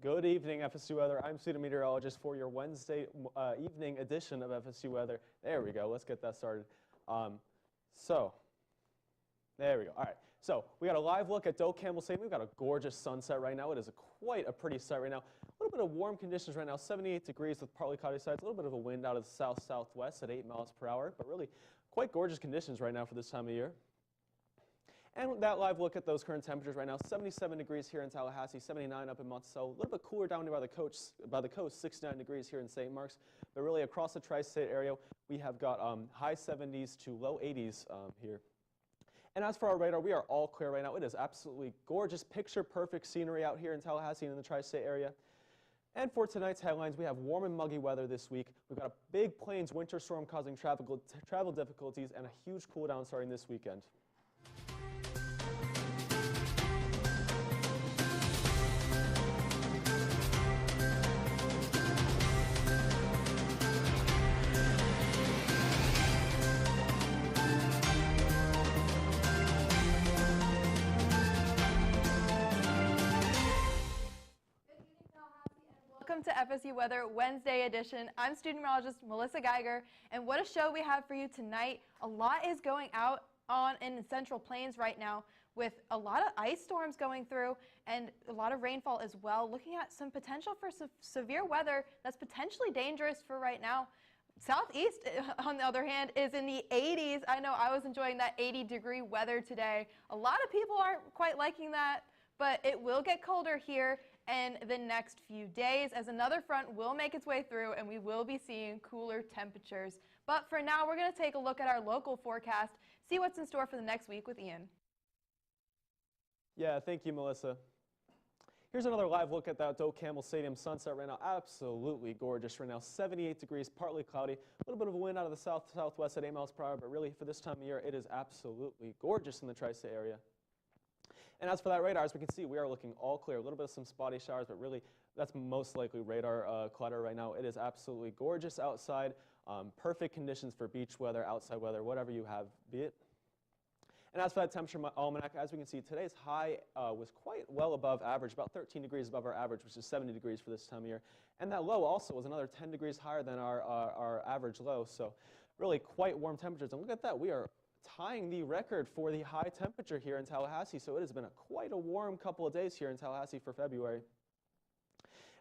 Good evening, FSU Weather. I'm student meteorologist for your Wednesday evening edition of FSU Weather. There we go. Let's get that started. There we go. All right. So we got a live look at Campbell Stadium. We've got a gorgeous sunset right now. It is quite a pretty sight right now. A little bit of warm conditions right now, 78 degrees with partly cloudy skies. A little bit of a wind out of the south-southwest at 8 miles per hour, but really quite gorgeous conditions right now for this time of year. And that live look at those current temperatures right now, 77 degrees here in Tallahassee, 79 up in Monticello, a little bit cooler down by the coast, 69 degrees here in St. Mark's. But really across the tri-state area, we have got high 70s to low 80s here. And as for our radar, we are all clear right now. It is absolutely gorgeous, picture-perfect scenery out here in Tallahassee and in the tri-state area. And for tonight's headlines, we have warm and muggy weather this week. We've got a big plains winter storm causing travel difficulties and a huge cool down starting this weekend. Welcome to FSU Weather Wednesday edition. I'm student meteorologist Melissa Geiger, and what a show we have for you tonight. A lot is going on in the Central Plains right now with a lot of ice storms going through and a lot of rainfall as well. Looking at some potential for severe weather that's potentially dangerous for right now. Southeast, on the other hand, is in the 80s. I know I was enjoying that 80-degree weather today. A lot of people aren't quite liking that, but it will get colder here in the next few days as another front will make its way through and we will be seeing cooler temperatures. But for now, we're going to take a look at our local forecast, see what's in store for the next week with Ian. Yeah, thank you, Melissa. Here's another live look at that Campbell Stadium sunset right now. Absolutely gorgeous right now. 78 degrees, partly cloudy. A little bit of a wind out of the south-southwest at 8 miles per hour, but really for this time of year, it is absolutely gorgeous in the tri-state area. And as for that radar, as we can see, we are looking all clear. A little bit of some spotty showers, but really that's most likely radar clutter right now. It is absolutely gorgeous outside. Perfect conditions for beach weather, outside weather, whatever you have, be it. And as for that temperature almanac, as we can see, today's high was quite well above average, about 13 degrees above our average, which is 70 degrees for this time of year. And that low also was another 10 degrees higher than our average low. So really quite warm temperatures. And look at that, we are tying the record for the high temperature here in Tallahassee. So it has been quite a warm couple of days here in Tallahassee for February.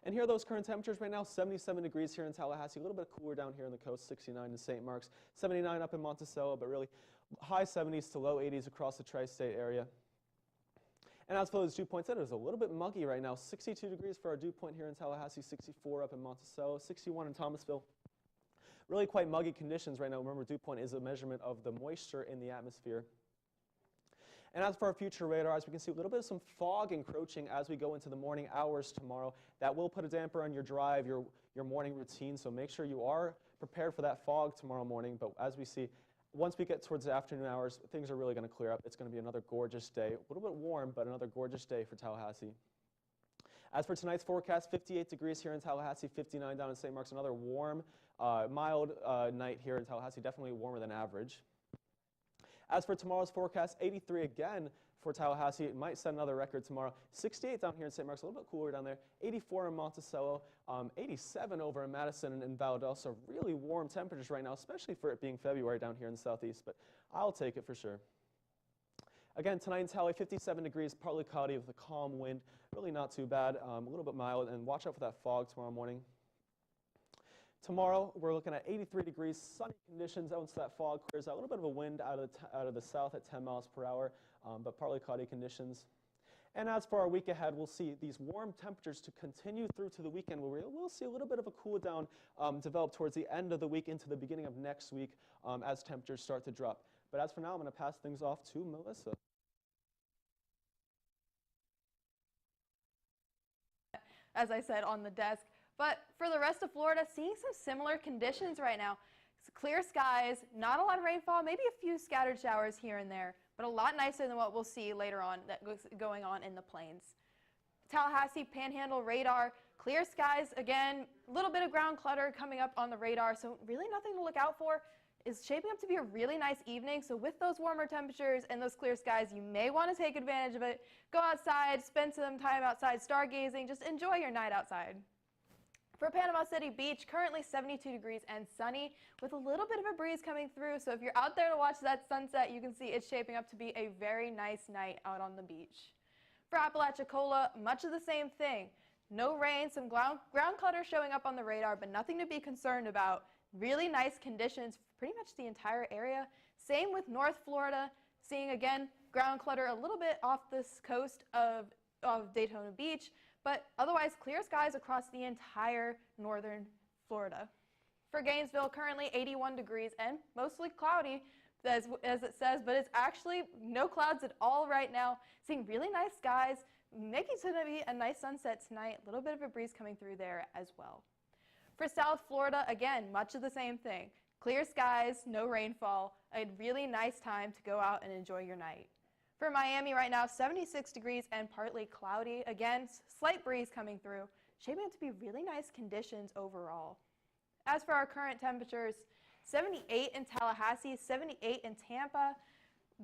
And here are those current temperatures right now, 77 degrees here in Tallahassee, a little bit cooler down here on the coast, 69 in St. Mark's, 79 up in Monticello, but really high 70s to low 80s across the tri-state area. And as for those dew points, it is a little bit muggy right now, 62 degrees for our dew point here in Tallahassee, 64 up in Monticello, 61 in Thomasville. Really quite muggy conditions right now. Remember, dew point is a measurement of the moisture in the atmosphere. And as for our future radar, as we can see, a little bit of some fog encroaching as we go into the morning hours tomorrow. That will put a damper on your drive, your morning routine, so make sure you are prepared for that fog tomorrow morning. But as we see, once we get towards the afternoon hours, things are really going to clear up. It's going to be another gorgeous day. A little bit warm, but another gorgeous day for Tallahassee. As for tonight's forecast, 58 degrees here in Tallahassee, 59 down in St. Mark's. Another warm, mild night here in Tallahassee, definitely warmer than average. As for tomorrow's forecast, 83 again for Tallahassee. It might set another record tomorrow. 68 down here in St. Mark's, a little bit cooler down there. 84 in Monticello, 87 over in Madison and Valdosta. Really warm temperatures right now, especially for it being February down here in the southeast, but I'll take it for sure. Again, tonight in Tally, 57 degrees, partly cloudy with a calm wind. Really not too bad, a little bit mild, and watch out for that fog tomorrow morning. Tomorrow, we're looking at 83 degrees, sunny conditions once that fog clears out. A little bit of a wind out of the south at 10 miles per hour, but partly cloudy conditions. And as for our week ahead, we'll see these warm temperatures to continue through to the weekend, where we'll see a little bit of a cool down develop towards the end of the week into the beginning of next week as temperatures start to drop. But as for now, I'm going to pass things off to Melissa. As I said, on the desk. But for the rest of Florida, seeing some similar conditions right now. Clear skies, not a lot of rainfall, maybe a few scattered showers here and there, but a lot nicer than what we'll see later on that going on in the plains. Tallahassee Panhandle radar, clear skies again, a little bit of ground clutter coming up on the radar, so really nothing to look out for. is shaping up to be a really nice evening. So with those warmer temperatures and those clear skies, you may want to take advantage of it. Go outside, spend some time outside stargazing, just enjoy your night outside. For Panama City Beach, currently 72 degrees and sunny with a little bit of a breeze coming through. So if you're out there to watch that sunset, you can see it's shaping up to be a very nice night out on the beach. For Apalachicola, much of the same thing. No rain, some ground clutter showing up on the radar, but nothing to be concerned about. Really nice conditions for pretty much the entire area. Same with North Florida, seeing again ground clutter a little bit off this coast of Daytona Beach, but otherwise clear skies across the entire northern Florida. For Gainesville, currently 81 degrees and mostly cloudy, as it says, but it's actually no clouds at all right now. Seeing really nice skies, making it to be a nice sunset tonight. A little bit of a breeze coming through there as well. For South Florida, again, much of the same thing. Clear skies, no rainfall, a really nice time to go out and enjoy your night. For Miami right now, 76 degrees and partly cloudy. Again, slight breeze coming through, shaping up to be really nice conditions overall. As for our current temperatures, 78 in Tallahassee, 78 in Tampa,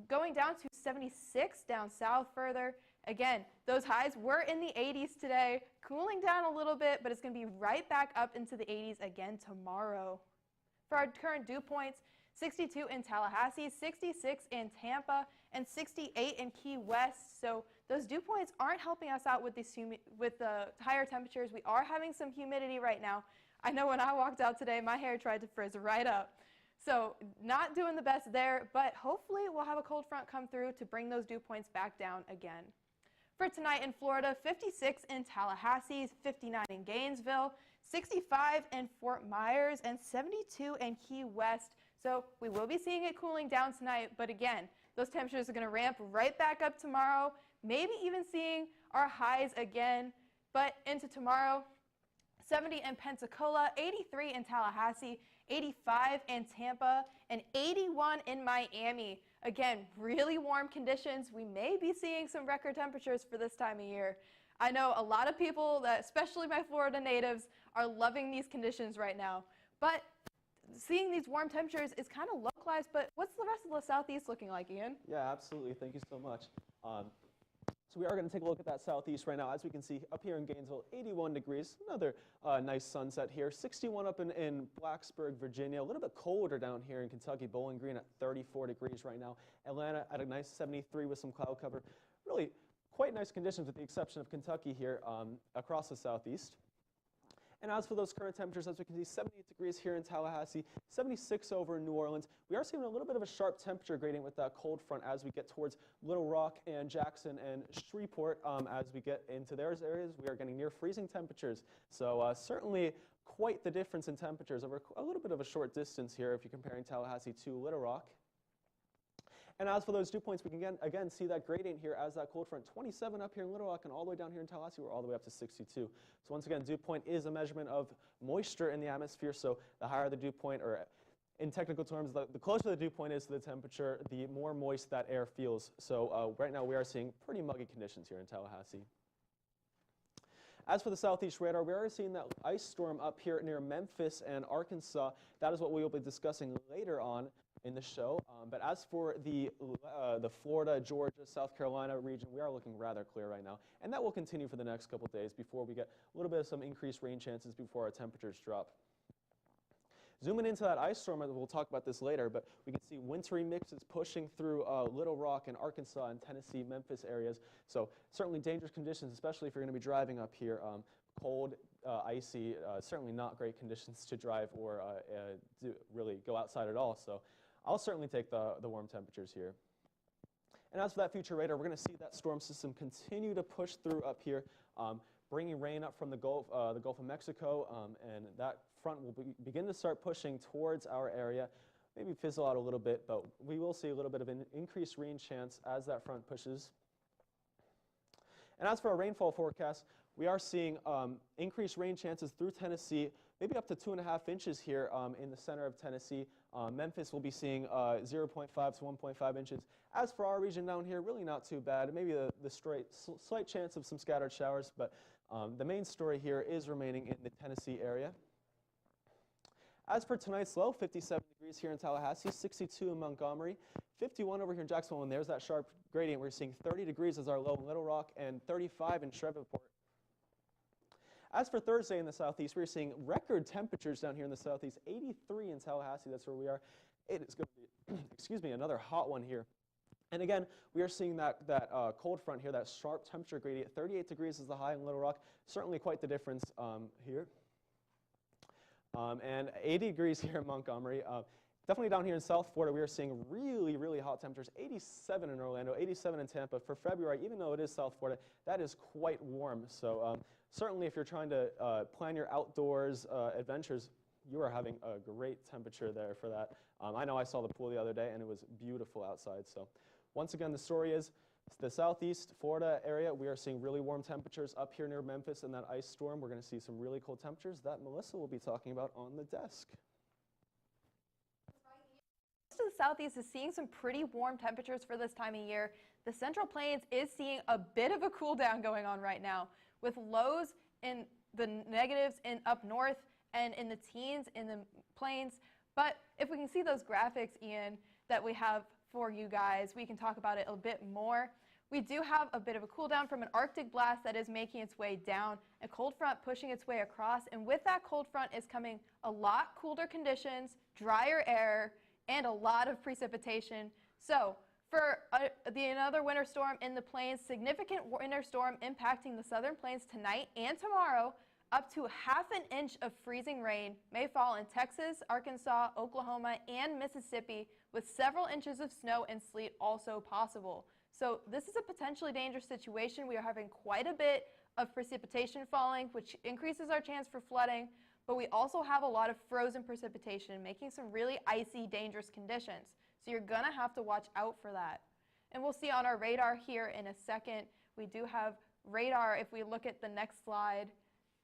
going down to 76 down south further. Again, those highs were in the 80s today, cooling down a little bit, but it's going to be right back up into the 80s again tomorrow. For our current dew points, 62 in Tallahassee, 66 in Tampa, and 68 in Key West. So those dew points aren't helping us out with the higher temperatures. We are having some humidity right now. I know when I walked out today, my hair tried to frizz right up. So not doing the best there, but hopefully we'll have a cold front come through to bring those dew points back down again. For tonight in Florida, 56 in Tallahassee, 59 in Gainesville, 65 in Fort Myers, and 72 in Key West. So we will be seeing it cooling down tonight, but again, those temperatures are going to ramp right back up tomorrow, maybe even seeing our highs again. But into tomorrow, 70 in Pensacola, 83 in Tallahassee, 85 in Tampa, and 81 in Miami. Again, really warm conditions. We may be seeing some record temperatures for this time of year. I know a lot of people, especially my Florida natives, are loving these conditions right now. But seeing these warm temperatures is kind of localized, but what's the rest of the southeast looking like, Ian? Yeah, absolutely. Thank you so much. So we are going to take a look at that southeast right now. As we can see up here in Gainesville, 81 degrees. Another nice sunset here. 61 up in Blacksburg, Virginia. A little bit colder down here in Kentucky. Bowling Green at 34 degrees right now. Atlanta at a nice 73 with some cloud cover. Really quite nice conditions with the exception of Kentucky here across the southeast. And as for those current temperatures, as we can see, 78 degrees here in Tallahassee, 76 over in New Orleans. We are seeing a little bit of a sharp temperature gradient with that cold front as we get towards Little Rock and Jackson and Shreveport. As we get into those areas, we are getting near freezing temperatures. So certainly quite the difference in temperatures over a little bit of a short distance here if you're comparing Tallahassee to Little Rock. And as for those dew points, we can again see that gradient here as that cold front, 27 up here in Little Rock and all the way down here in Tallahassee, we're all the way up to 62. So once again, dew point is a measurement of moisture in the atmosphere. So the higher the dew point, or in technical terms, the closer the dew point is to the temperature, the more moist that air feels. So right now we are seeing pretty muggy conditions here in Tallahassee. As for the southeast radar, we are seeing that ice storm up here near Memphis and Arkansas. That is what we will be discussing later on in the show. But as for the Florida, Georgia, South Carolina region, we are looking rather clear right now. And that will continue for the next couple days before we get a little bit of some increased rain chances before our temperatures drop. Zooming into that ice storm, we'll talk about this later, but we can see wintry mixes pushing through Little Rock and Arkansas and Tennessee, Memphis areas. So certainly dangerous conditions, especially if you're going to be driving up here. Cold, icy, certainly not great conditions to drive or really go outside at all. So I'll certainly take the warm temperatures here. And as for that future radar, we're going to see that storm system continue to push through up here, bringing rain up from the Gulf of Mexico, and that front will begin to start pushing towards our area, maybe fizzle out a little bit, but we will see a little bit of an increased rain chance as that front pushes. And as for our rainfall forecast, we are seeing increased rain chances through Tennessee, maybe up to 2.5 inches here in the center of Tennessee. Memphis will be seeing 0.5 to 1.5 inches. As for our region down here, really not too bad. Maybe the slight chance of some scattered showers, but the main story here is remaining in the Tennessee area. As for tonight's low, 57 degrees here in Tallahassee, 62 in Montgomery, 51 over here in Jacksonville, and there's that sharp gradient. We're seeing 30 degrees as our low in Little Rock and 35 in Shreveport. As for Thursday in the southeast, we're seeing record temperatures down here in the southeast, 83 in Tallahassee, that's where we are. It is going to be, excuse me, another hot one here. And again, we are seeing that cold front here, that sharp temperature gradient. 38 degrees is the high in Little Rock, certainly quite the difference here. And 80 degrees here in Montgomery. Definitely down here in South Florida, we are seeing really, really hot temperatures. 87 in Orlando, 87 in Tampa. For February, even though it is South Florida, that is quite warm. So certainly if you're trying to plan your outdoors adventures, you are having a great temperature there for that. I know I saw the pool the other day, and it was beautiful outside. So once again, the story is the southeast Florida area, we are seeing really warm temperatures up here near Memphis and that ice storm. We're going to see some really cold temperatures that Melissa will be talking about on the desk. Most of the southeast is seeing some pretty warm temperatures for this time of year. The Central Plains is seeing a bit of a cool down going on right now, with lows in the negatives in up north and in the teens in the plains. But if we can see those graphics, Ian, that we have for you guys, we can talk about it a bit more. We do have a bit of a cool down from an Arctic blast that is making its way down, a cold front pushing its way across, and with that cold front is coming a lot colder conditions, drier air, and a lot of precipitation. So for another winter storm in the plains, significant winter storm impacting the southern plains tonight and tomorrow. Up to ½ an inch of freezing rain may fall in Texas, Arkansas, Oklahoma, and Mississippi, with several inches of snow and sleet also possible. So this is a potentially dangerous situation. We are having quite a bit of precipitation falling, which increases our chance for flooding, but we also have a lot of frozen precipitation, making some really icy, dangerous conditions. So you're going to have to watch out for that. And we'll see on our radar here in a second. We do have radar if we look at the next slide.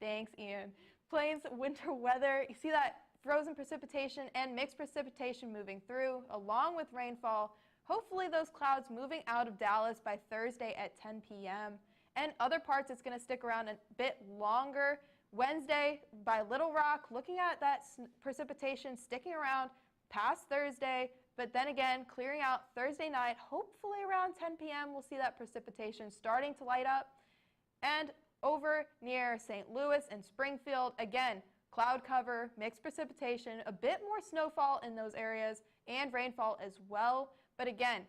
Thanks, Ian. Plains winter weather. You see that frozen precipitation and mixed precipitation moving through, along with rainfall. Hopefully those clouds moving out of Dallas by Thursday at 10 p.m. And other parts, it's going to stick around a bit longer. Wednesday by Little Rock, looking at that precipitation sticking around past Thursday, but then again clearing out Thursday night. Hopefully around 10 p.m. we'll see that precipitation starting to light up. And over near St. Louis and Springfield, again, cloud cover, mixed precipitation, a bit more snowfall in those areas, and rainfall as well. But again,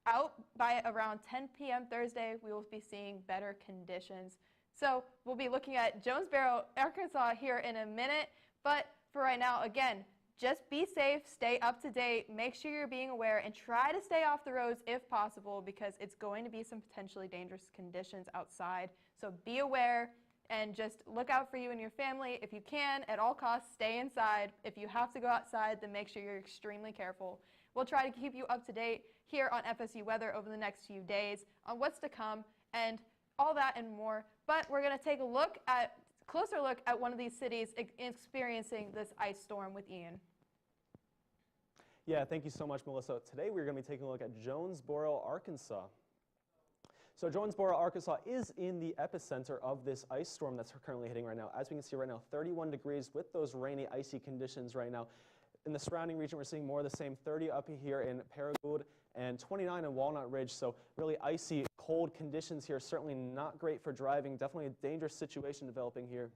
out by around 10 p.m. Thursday, we will be seeing better conditions. So we'll be looking at Jonesboro, Arkansas here in a minute. But for right now, again, just be safe, stay up to date, make sure you're being aware, and try to stay off the roads if possible, because it's going to be some potentially dangerous conditions outside. So be aware and just look out for you and your family. If you can, at all costs, stay inside. If you have to go outside, then make sure you're extremely careful. We'll try to keep you up to date here on FSU Weather over the next few days on what's to come and all that and more. But we're going to take a closer look at one of these cities experiencing this ice storm with Ian. Yeah, thank you so much, Melissa. Today we're going to be taking a look at Jonesboro, Arkansas. So Jonesboro, Arkansas is in the epicenter of this ice storm that's currently hitting right now. As we can see right now, 31 degrees with those rainy, icy conditions right now. In the surrounding region, we're seeing more of the same, 30 up here in Paragould and 29 in Walnut Ridge. So really icy, cold conditions here, certainly not great for driving, definitely a dangerous situation developing here.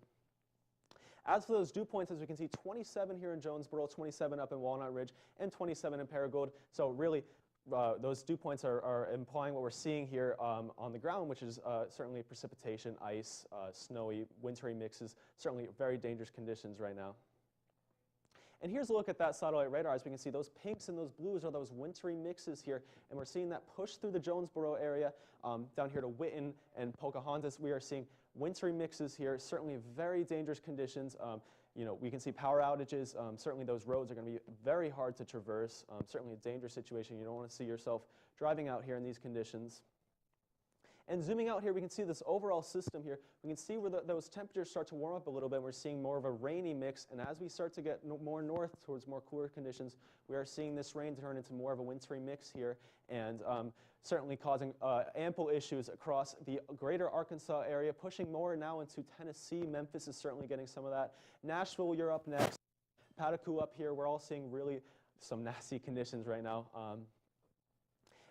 As for those dew points, as we can see, 27 here in Jonesboro, 27 up in Walnut Ridge, and 27 in Paragould. So really, those dew points are implying what we're seeing here on the ground, which is certainly precipitation, ice, snowy, wintry mixes, certainly very dangerous conditions right now. And here's a look at that satellite radar. As we can see, those pinks and those blues are those wintry mixes here, and we're seeing that push through the Jonesboro area down here to Whitten and Pocahontas. We are seeing wintry mixes here, certainly very dangerous conditions. You know, we can see power outages. Certainly those roads are going to be very hard to traverse. Certainly a dangerous situation. You don't want to see yourself driving out here in these conditions. And zooming out here, we can see this overall system here. We can see where those temperatures start to warm up a little bit. We're seeing more of a rainy mix, and as we start to get more north towards more cooler conditions, we are seeing this rain turn into more of a wintry mix here, and certainly causing ample issues across the greater Arkansas area, pushing more now into Tennessee. Memphis is certainly getting some of that. Nashville, you're up next. Pataku up here, we're all seeing really some nasty conditions right now.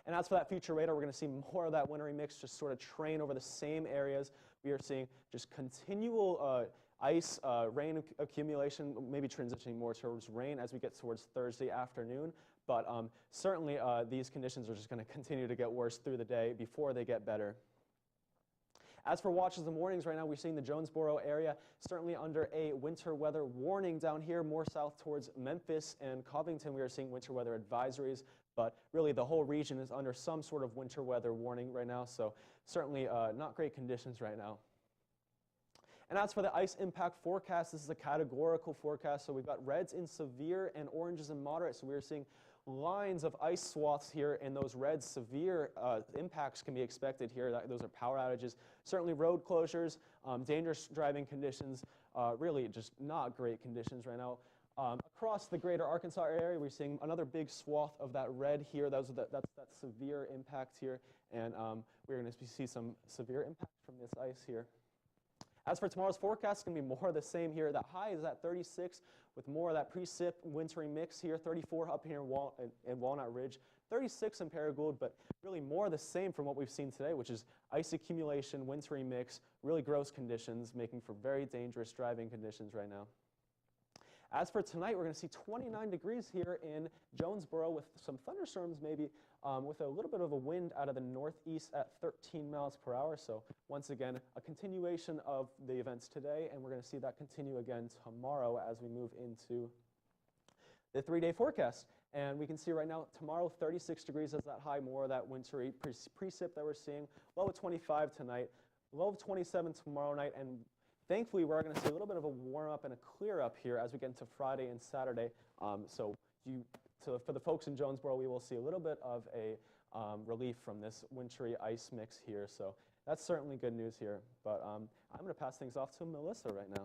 And as for that future radar, we're going to see more of that wintry mix just sort of train over the same areas. We are seeing just continual ice, rain accumulation, maybe transitioning more towards rain as we get towards Thursday afternoon. But certainly these conditions are just going to continue to get worse through the day before they get better. As for watches and warnings, right now we're seeing the Jonesboro area certainly under a winter weather warning down here, more south towards Memphis and Covington. We are seeing winter weather advisories, but really the whole region is under some sort of winter weather warning right now, so certainly not great conditions right now. And as for the ice impact forecast, this is a categorical forecast, so we've got reds in severe and oranges in moderate, so we are seeing lines of ice swaths here, and those red severe impacts can be expected here. Those are power outages, certainly road closures, dangerous driving conditions, really just not great conditions right now. Across the greater Arkansas area, we're seeing another big swath of that red here. That's that severe impact here, and we're going to see some severe impact from this ice here. As for tomorrow's forecast, it's going to be more of the same here. That high is at 36 with more of that precip wintry mix here, 34 up here in Walnut Ridge, 36 in Paragould, but really more of the same from what we've seen today, which is ice accumulation, wintry mix, really gross conditions, making for very dangerous driving conditions right now. As for tonight, we're going to see 29 degrees here in Jonesboro with some thunderstorms maybe, with a little bit of a wind out of the northeast at 13 miles per hour. So once again, a continuation of the events today, and we're going to see that continue again tomorrow as we move into the 3-day forecast. And we can see right now, tomorrow 36 degrees as that high, more of that wintry precip that we're seeing. Low of 25 tonight, low of 27 tomorrow night, and thankfully, we're going to see a little bit of a warm up and a clear up here as we get into Friday and Saturday. So for the folks in Jonesboro, we will see a little bit of a relief from this wintry ice mix here. So that's certainly good news here. But I'm going to pass things off to Melissa right now.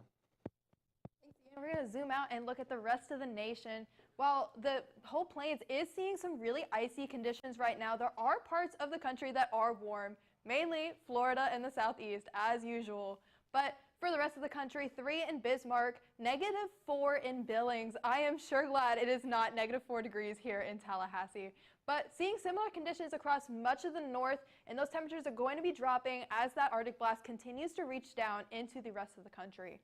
Thanks, Ian. We're going to zoom out and look at the rest of the nation. While the whole plains is seeing some really icy conditions right now, there are parts of the country that are warm, mainly Florida and the southeast, as usual. But for the rest of the country, 3 in Bismarck, -4 in Billings. I am sure glad it is not -4 degrees here in Tallahassee. But seeing similar conditions across much of the north, and those temperatures are going to be dropping as that Arctic blast continues to reach down into the rest of the country.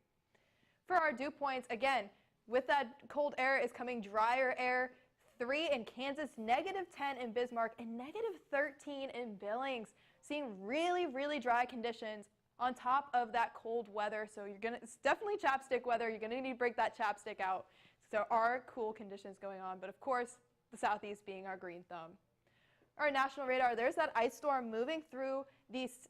For our dew points, again, with that cold air is coming drier air. 3 in Kansas, -10 in Bismarck, and -13 in Billings. Seeing really, really dry conditions on top of that cold weather. So it's definitely chapstick weather. You're gonna need to break that chapstick out. So there are cool conditions going on, but of course, the southeast being our green thumb. Our national radar, there's that ice storm moving through these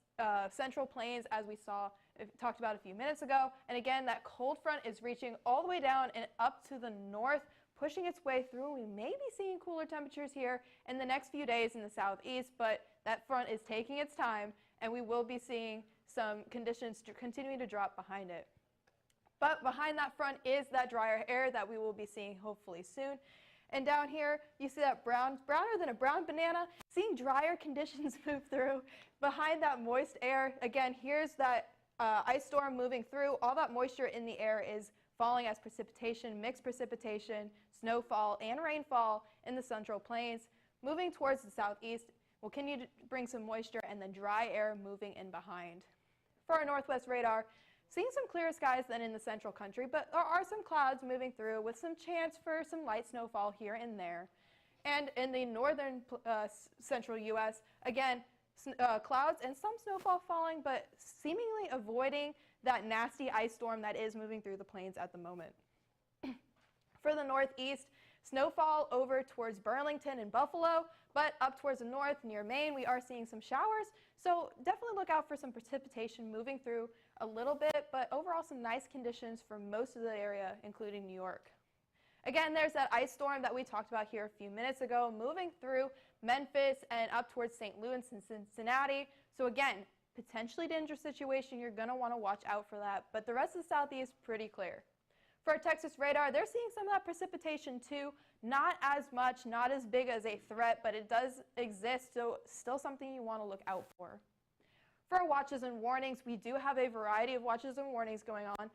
central plains as we talked about a few minutes ago. And again, that cold front is reaching all the way down and up to the north, pushing its way through. We may be seeing cooler temperatures here in the next few days in the southeast, but that front is taking its time, and we will be seeing some conditions continuing to drop behind it. But behind that front is that drier air that we will be seeing hopefully soon. And down here, you see that browner than a brown banana, seeing drier conditions move through. Behind that moist air, again, here's that ice storm moving through. All that moisture in the air is falling as precipitation, mixed precipitation, snowfall, and rainfall in the central plains. Moving towards the southeast, will continue to bring some moisture and then dry air moving in behind. For our northwest radar, seeing some clearer skies than in the central country, but there are some clouds moving through with some chance for some light snowfall here and there. And in the northern central U.S., again, clouds and some snowfall falling, but seemingly avoiding that nasty ice storm that is moving through the plains at the moment. For the northeast, snowfall over towards Burlington and Buffalo, but up towards the north near Maine, we are seeing some showers. So definitely look out for some precipitation moving through a little bit, but overall some nice conditions for most of the area, including New York. Again, there's that ice storm that we talked about here a few minutes ago, moving through Memphis and up towards St. Louis and Cincinnati. So again, potentially dangerous situation. You're going to want to watch out for that, but the rest of the southeast, pretty clear. For our Texas radar, they're seeing some of that precipitation too. Not as much, not as big as a threat, but it does exist, so still something you want to look out for. For our watches and warnings, we do have a variety of watches and warnings going on.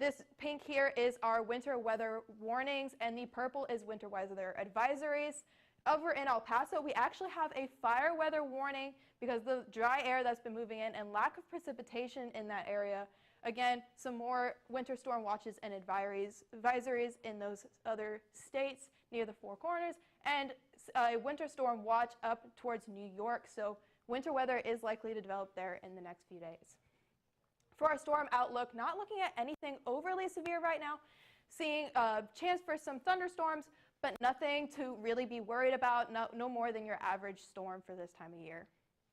This pink here is our winter weather warnings, and the purple is winter weather advisories. Over in El Paso, we actually have a fire weather warning because the dry air that's been moving in and lack of precipitation in that area. Again, some more winter storm watches and advisories in those other states near the Four Corners, and a winter storm watch up towards New York. So winter weather is likely to develop there in the next few days. For our storm outlook, not looking at anything overly severe right now, seeing a chance for some thunderstorms, but nothing to really be worried about, no more than your average storm for this time of year.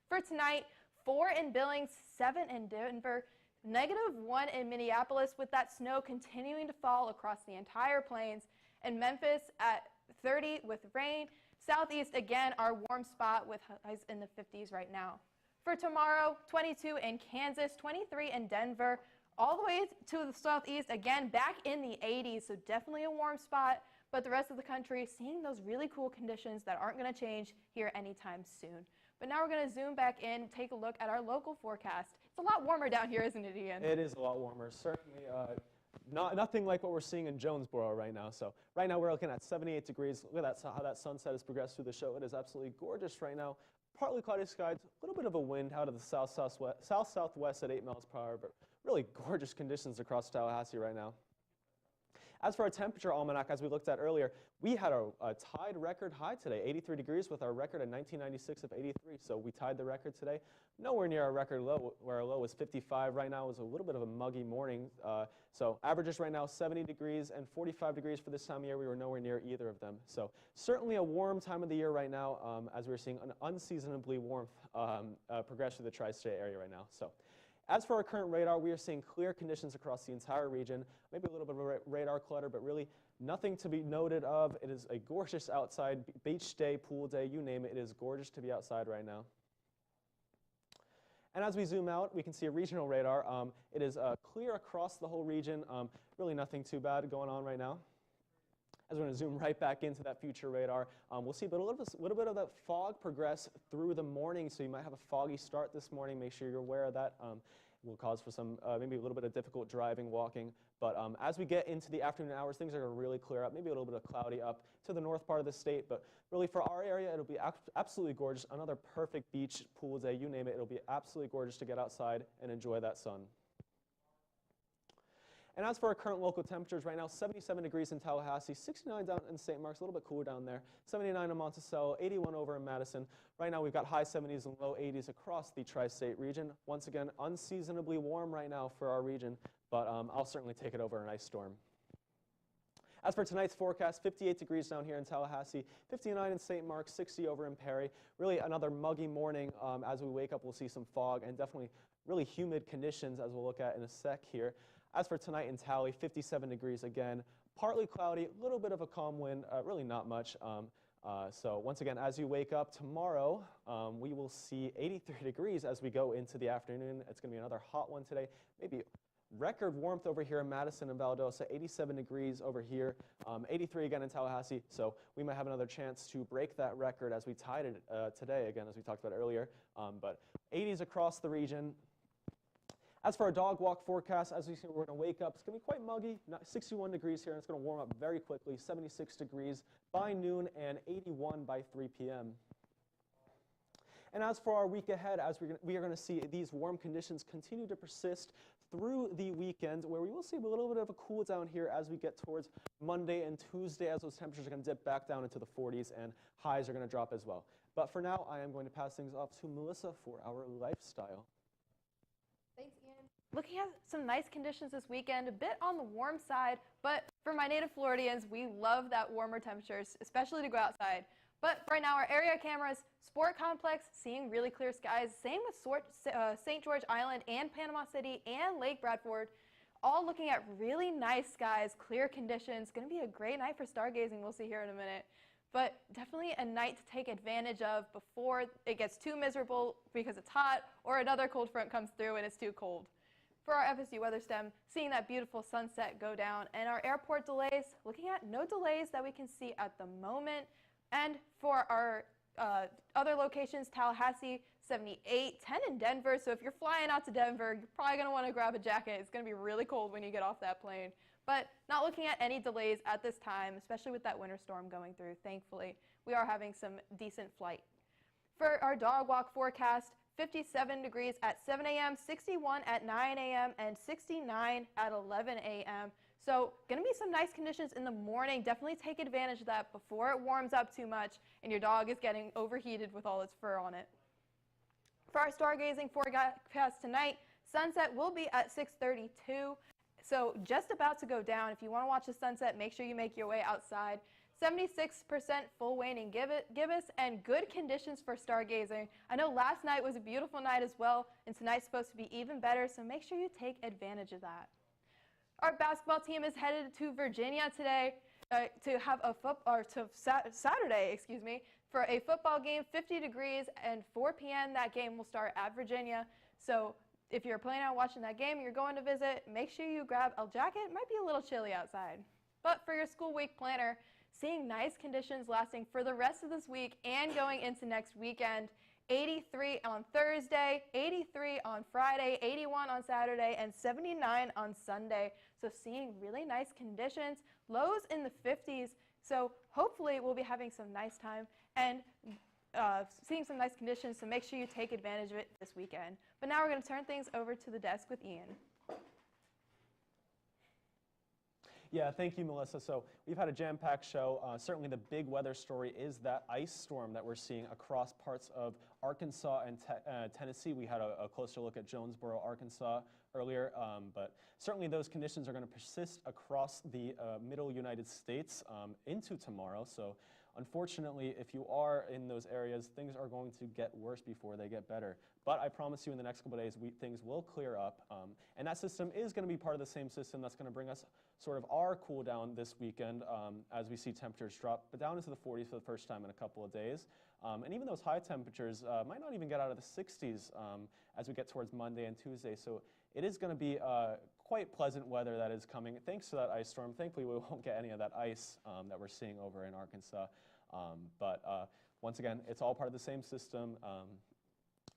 For tonight, 4 in Billings, 7 in Denver, -1 in Minneapolis, with that snow continuing to fall across the entire plains, and Memphis at 30 with rain. Southeast, again, our warm spot with highs in the 50s right now. For tomorrow, 22 in Kansas, 23 in Denver, all the way to the southeast, again, back in the 80s, so definitely a warm spot. But the rest of the country seeing those really cool conditions that aren't going to change here anytime soon. But now we're going to zoom back in and take a look at our local forecast. It's a lot warmer down here, isn't it, Ian? It is a lot warmer. Certainly nothing like what we're seeing in Jonesboro right now. So right now we're looking at 78 degrees. Look at that, how that sunset has progressed through the show. It is absolutely gorgeous right now. Partly cloudy skies, a little bit of a wind out of the south-southwest at 8 miles per hour, but really gorgeous conditions across Tallahassee right now. As for our temperature almanac, as we looked at earlier, we had a tied record high today, 83 degrees with our record in 1996 of 83. So we tied the record today. Nowhere near our record low, where our low was 55. Right now it was a little bit of a muggy morning. So averages right now 70 degrees and 45 degrees for this time of year. We were nowhere near either of them. So certainly a warm time of the year right now, as we're seeing an unseasonably warmth progress through the tri-state area right now. So. As for our current radar, we are seeing clear conditions across the entire region, maybe a little bit of radar clutter, but really nothing to be noted of. It is a gorgeous outside beach day, pool day, you name it. It is gorgeous to be outside right now. And as we zoom out, we can see a regional radar. It is clear across the whole region. Really nothing too bad going on right now. As we're going to zoom right back into that future radar, we'll see a little bit of that fog progress through the morning, so you might have a foggy start this morning. Make sure you're aware of that. Will cause for some maybe a little bit of difficult driving, walking. But as we get into the afternoon hours, things are going to really clear up. Maybe a little bit of cloudy up to the north part of the state, but really for our area, it'll be absolutely gorgeous. Another perfect beach, pool day, you name it. It'll be absolutely gorgeous to get outside and enjoy that sun. And as for our current local temperatures right now, 77 degrees in Tallahassee, 69 down in St. Mark's, a little bit cooler down there, 79 in Monticello, 81 over in Madison. Right now we've got high 70s and low 80s across the tri-state region. Once again, unseasonably warm right now for our region, but I'll certainly take it over an ice storm. As for tonight's forecast, 58 degrees down here in Tallahassee, 59 in St. Mark's, 60 over in Perry. Really another muggy morning. As we wake up, we'll see some fog and definitely really humid conditions, as we'll look at in a sec here. As for tonight in Tally, 57 degrees again, partly cloudy, a little bit of a calm wind, really not much. So once again, as you wake up tomorrow, we will see 83 degrees as we go into the afternoon. It's going to be another hot one today, maybe record warmth over here in Madison and Valdosta, 87 degrees over here, 83 again in Tallahassee. So we might have another chance to break that record as we tied it today, again, as we talked about earlier. But 80s across the region. As for our dog walk forecast, as we see, we're going to wake up. It's going to be quite muggy, 61 degrees here, and it's going to warm up very quickly, 76 degrees by noon and 81 by 3 p.m. And as for our week ahead, as we are going to see these warm conditions continue to persist through the weekend, where we will see a little bit of a cool down here as we get towards Monday and Tuesday, as those temperatures are going to dip back down into the 40s and highs are going to drop as well. But for now, I am going to pass things off to Melissa for our lifestyle. Thanks, Ian. Looking at some nice conditions this weekend, a bit on the warm side, but for my native Floridians, we love that warmer temperatures, especially to go outside. But right now, our area cameras, Sport Complex, seeing really clear skies. Same with St. George Island and Panama City and Lake Bradford, all looking at really nice skies, clear conditions. Going to be a great night for stargazing, we'll see here in a minute. But definitely a night to take advantage of before it gets too miserable because it's hot or another cold front comes through and it's too cold. For our FSU weather stem, seeing that beautiful sunset go down, and our airport delays, looking at no delays that we can see at the moment. And for our other locations, Tallahassee, 78, 10 in Denver. So if you're flying out to Denver, you're probably going to want to grab a jacket. It's going to be really cold when you get off that plane. But not looking at any delays at this time, especially with that winter storm going through, thankfully. We are having some decent flight. For our dog walk forecast, 57 degrees at 7 a.m., 61 at 9 a.m., and 69 at 11 a.m. So going to be some nice conditions in the morning. Definitely take advantage of that before it warms up too much and your dog is getting overheated with all its fur on it. For our stargazing forecast tonight, sunset will be at 6:32. So just about to go down. If you want to watch the sunset, make sure you make your way outside. 76% full waning gibbous and good conditions for stargazing. I know last night was a beautiful night as well, and tonight's supposed to be even better, so make sure you take advantage of that. Our basketball team is headed to Virginia today to have a Saturday, for a football game, 50 degrees and 4 p.m. That game will start at Virginia. So if you're planning on watching that game, you're going to visit, make sure you grab a jacket. It might be a little chilly outside. But for your school week planner, seeing nice conditions lasting for the rest of this week and going into next weekend. 83 on Thursday, 83 on Friday, 81 on Saturday, and 79 on Sunday. So seeing really nice conditions, lows in the 50s. So hopefully we'll be having some nice time and seeing some nice conditions, so make sure you take advantage of it this weekend. But now we're going to turn things over to the desk with Ian. Yeah, thank you, Melissa. So we've had a jam-packed show. Certainly the big weather story is that ice storm that we're seeing across parts of Arkansas and Tennessee. We had a closer look at Jonesboro, Arkansas earlier, but certainly those conditions are going to persist across the middle United States into tomorrow. So unfortunately, if you are in those areas, things are going to get worse before they get better. But I promise you in the next couple of days, things will clear up. And that system is going to be part of the same system that's going to bring us sort of our cool down this weekend as we see temperatures drop, but down into the 40s for the first time in a couple of days. And even those high temperatures might not even get out of the 60s as we get towards Monday and Tuesday. So it is going to be quite pleasant weather that is coming thanks to that ice storm. Thankfully, we won't get any of that ice that we're seeing over in Arkansas. But once again, it's all part of the same system.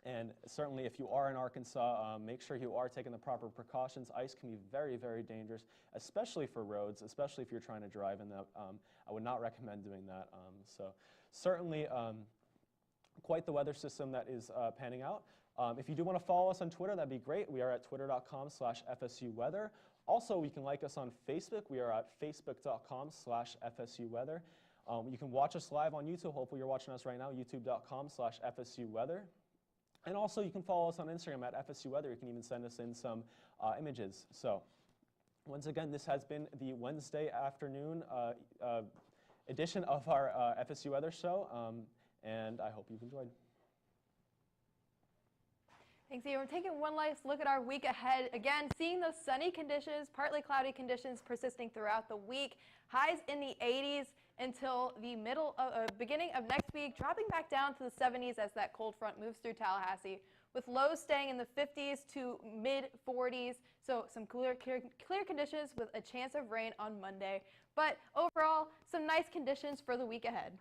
And certainly if you are in Arkansas, make sure you are taking the proper precautions. Ice can be very, very dangerous, especially for roads, especially if you're trying to drive in that. I would not recommend doing that. So certainly quite the weather system that is panning out. If you do want to follow us on Twitter, that'd be great. We are at twitter.com/FSUweather. Also, you can like us on Facebook. We are at facebook.com/FSUweather. You can watch us live on YouTube. Hopefully you're watching us right now, youtube.com/FSUweather. And also you can follow us on Instagram at FSUweather. You can even send us in some images. So once again, this has been the Wednesday afternoon edition of our FSU Weather Show, and I hope you've enjoyed. Thanks, Ian. We're taking one last look at our week ahead. Again, seeing those sunny conditions, partly cloudy conditions persisting throughout the week. Highs in the 80s until the beginning of next week, dropping back down to the 70s as that cold front moves through Tallahassee, with lows staying in the 50s to mid-40s. So some clear conditions with a chance of rain on Monday. But overall, some nice conditions for the week ahead.